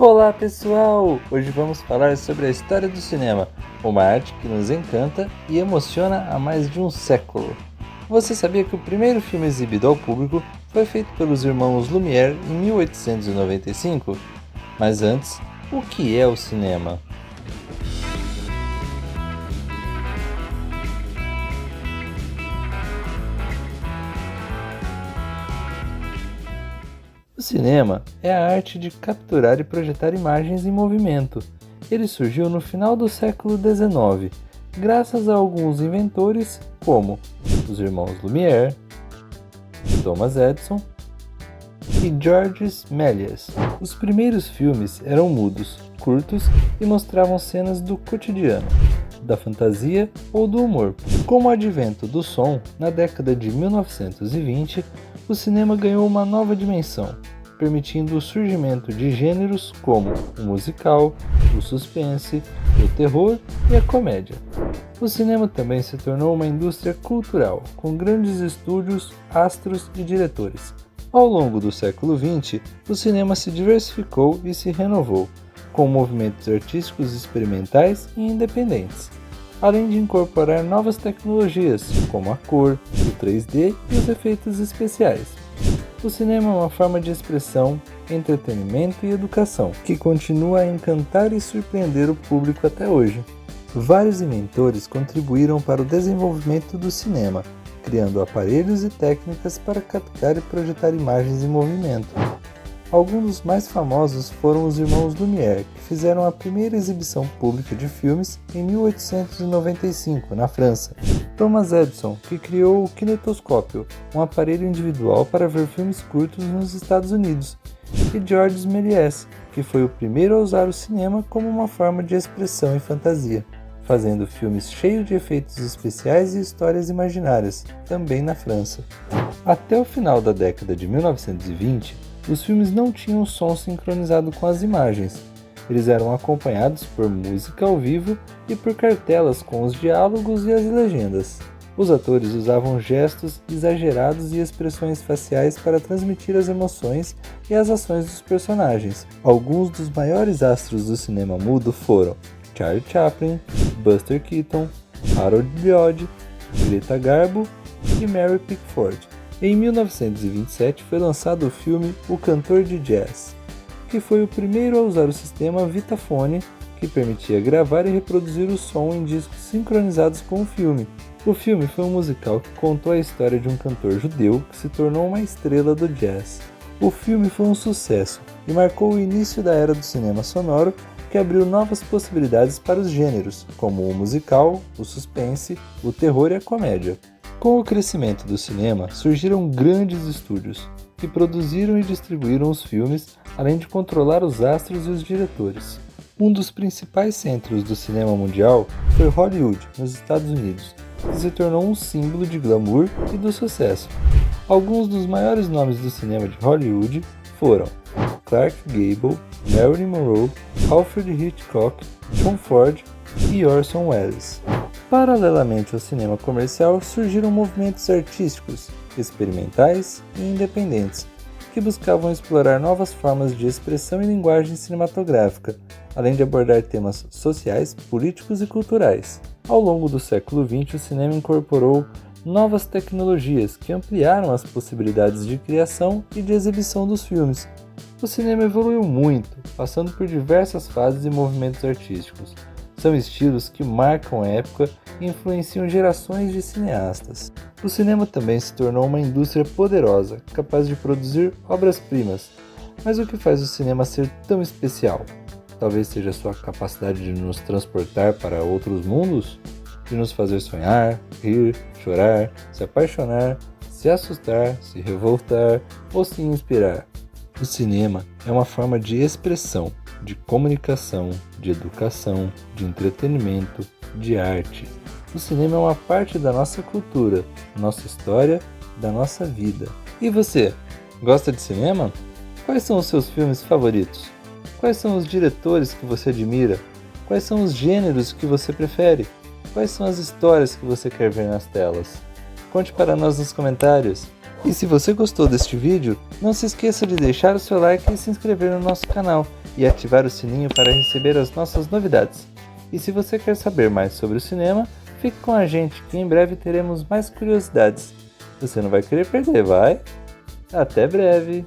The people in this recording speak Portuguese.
Olá pessoal! Hoje vamos falar sobre a história do cinema, uma arte que nos encanta e emociona há mais de um século. Você sabia que o primeiro filme exibido ao público foi feito pelos irmãos Lumière em 1895? Mas antes, o que é o cinema? O cinema é a arte de capturar e projetar imagens em movimento. Ele surgiu no final do século XIX, graças a alguns inventores como os irmãos Lumière, Thomas Edison e Georges Méliès. Os primeiros filmes eram mudos, curtos e mostravam cenas do cotidiano, da fantasia ou do humor. Com o advento do som, na década de 1920, o cinema ganhou uma nova dimensão, permitindo o surgimento de gêneros como o musical, o suspense, o terror e a comédia. O cinema também se tornou uma indústria cultural, com grandes estúdios, astros e diretores. Ao longo do século XX, o cinema se diversificou e se renovou, com movimentos artísticos experimentais e independentes, além de incorporar novas tecnologias, como a cor, o 3D e os efeitos especiais. O cinema é uma forma de expressão, entretenimento e educação, que continua a encantar e surpreender o público até hoje. Vários inventores contribuíram para o desenvolvimento do cinema, criando aparelhos e técnicas para captar e projetar imagens em movimento. Alguns dos mais famosos foram os irmãos Lumière, que fizeram a primeira exibição pública de filmes em 1895, na França. Thomas Edison, que criou o kinetoscópio, um aparelho individual para ver filmes curtos nos Estados Unidos. E Georges Méliès, que foi o primeiro a usar o cinema como uma forma de expressão e fantasia, fazendo filmes cheios de efeitos especiais e histórias imaginárias, também na França. Até o final da década de 1920, os filmes não tinham som sincronizado com as imagens. Eles eram acompanhados por música ao vivo e por cartelas com os diálogos e as legendas. Os atores usavam gestos exagerados e expressões faciais para transmitir as emoções e as ações dos personagens. Alguns dos maiores astros do cinema mudo foram Charlie Chaplin, Buster Keaton, Harold Lloyd, Greta Garbo e Mary Pickford. Em 1927 foi lançado o filme O Cantor de Jazz, que foi o primeiro a usar o sistema Vitaphone, que permitia gravar e reproduzir o som em discos sincronizados com o filme. O filme foi um musical que contou a história de um cantor judeu que se tornou uma estrela do jazz. O filme foi um sucesso e marcou o início da era do cinema sonoro, que abriu novas possibilidades para os gêneros, como o musical, o suspense, o terror e a comédia. Com o crescimento do cinema, surgiram grandes estúdios, que produziram e distribuíram os filmes, além de controlar os astros e os diretores. Um dos principais centros do cinema mundial foi Hollywood, nos Estados Unidos, que se tornou um símbolo de glamour e do sucesso. Alguns dos maiores nomes do cinema de Hollywood foram Clark Gable, Marilyn Monroe, Alfred Hitchcock, John Ford e Orson Welles. Paralelamente ao cinema comercial, surgiram movimentos artísticos, experimentais e independentes, que buscavam explorar novas formas de expressão e linguagem cinematográfica, além de abordar temas sociais, políticos e culturais. Ao longo do século XX, o cinema incorporou novas tecnologias que ampliaram as possibilidades de criação e de exibição dos filmes. O cinema evoluiu muito, passando por diversas fases e movimentos artísticos. São estilos que marcam a época e influenciam gerações de cineastas. O cinema também se tornou uma indústria poderosa, capaz de produzir obras-primas. Mas o que faz o cinema ser tão especial? Talvez seja sua capacidade de nos transportar para outros mundos? De nos fazer sonhar, rir, chorar, se apaixonar, se assustar, se revoltar ou se inspirar. O cinema é uma forma de expressão, de comunicação, de educação, de entretenimento, de arte. O cinema é uma parte da nossa cultura, nossa história, da nossa vida. E você, gosta de cinema? Quais são os seus filmes favoritos? Quais são os diretores que você admira? Quais são os gêneros que você prefere? Quais são as histórias que você quer ver nas telas? Conte para nós nos comentários. E se você gostou deste vídeo, não se esqueça de deixar o seu like e se inscrever no nosso canal. e ativar o sininho para receber as nossas novidades. E se você quer saber mais sobre o cinema, fique com a gente que em breve teremos mais curiosidades. Você não vai querer perder, vai? Até breve!